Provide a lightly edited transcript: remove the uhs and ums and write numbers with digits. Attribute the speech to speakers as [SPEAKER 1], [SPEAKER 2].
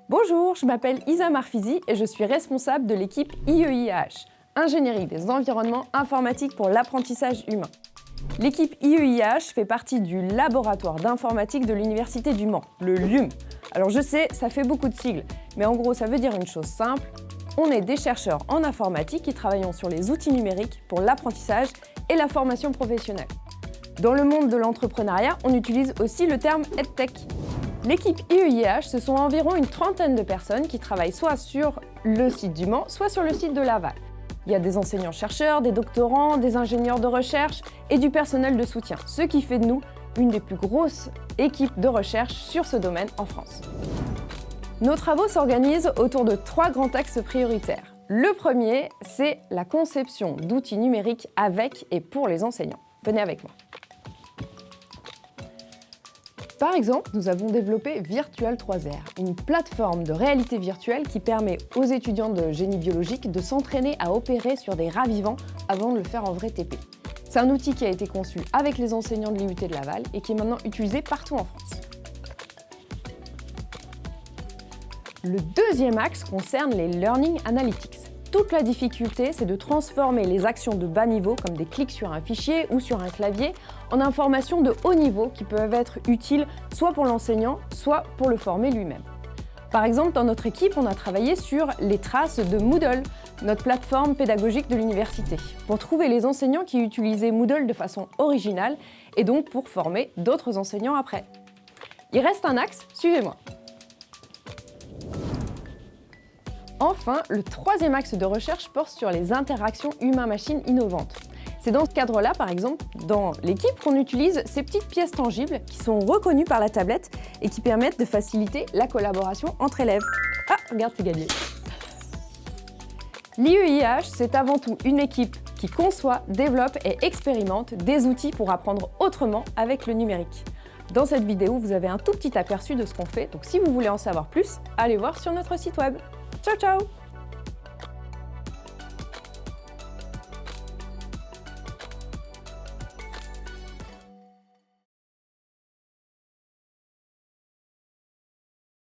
[SPEAKER 1] Bonjour, je m'appelle Isa Marfizi et je suis responsable de l'équipe IEIAH, Ingénierie des environnements informatiques pour l'apprentissage humain. L'équipe IEIAH fait partie du laboratoire d'informatique de l'Université du Mans, le LUM. Alors je sais, ça fait beaucoup de sigles, mais en gros ça veut dire une chose simple, on est des chercheurs en informatique qui travaillons sur les outils numériques pour l'apprentissage et la formation professionnelle. Dans le monde de l'entrepreneuriat, on utilise aussi le terme EdTech. L'équipe IEIAH, ce sont environ une trentaine de personnes qui travaillent soit sur le site du Mans, soit sur le site de Laval. Il y a des enseignants-chercheurs, des doctorants, des ingénieurs de recherche et du personnel de soutien, ce qui fait de nous une des plus grosses équipes de recherche sur ce domaine en France. Nos travaux s'organisent autour de 3 grands axes prioritaires. Le premier, c'est la conception d'outils numériques avec et pour les enseignants. Venez avec moi. Par exemple, nous avons développé Virtual 3R, une plateforme de réalité virtuelle qui permet aux étudiants de génie biologique de s'entraîner à opérer sur des rats vivants avant de le faire en vrai TP. C'est un outil qui a été conçu avec les enseignants de l'IUT de Laval et qui est maintenant utilisé partout en France. Le deuxième axe concerne les Learning Analytics. Toute la difficulté, c'est de transformer les actions de bas niveau, comme des clics sur un fichier ou sur un clavier, en informations de haut niveau qui peuvent être utiles soit pour l'enseignant, soit pour le former lui-même. Par exemple, dans notre équipe, on a travaillé sur les traces de Moodle, notre plateforme pédagogique de l'université, pour trouver les enseignants qui utilisaient Moodle de façon originale et donc pour former d'autres enseignants après. Il reste un axe, suivez-moi. Enfin, le troisième axe de recherche porte sur les interactions humain-machine innovantes. C'est dans ce cadre-là, par exemple, dans l'équipe, qu'on utilise ces petites pièces tangibles qui sont reconnues par la tablette et qui permettent de faciliter la collaboration entre élèves. Ah, regarde, c'est gagné. L'IEIAH, c'est avant tout une équipe qui conçoit, développe et expérimente des outils pour apprendre autrement avec le numérique. Dans cette vidéo, vous avez un tout petit aperçu de ce qu'on fait, donc si vous voulez en savoir plus, allez voir sur notre site web. Ciao, ciao!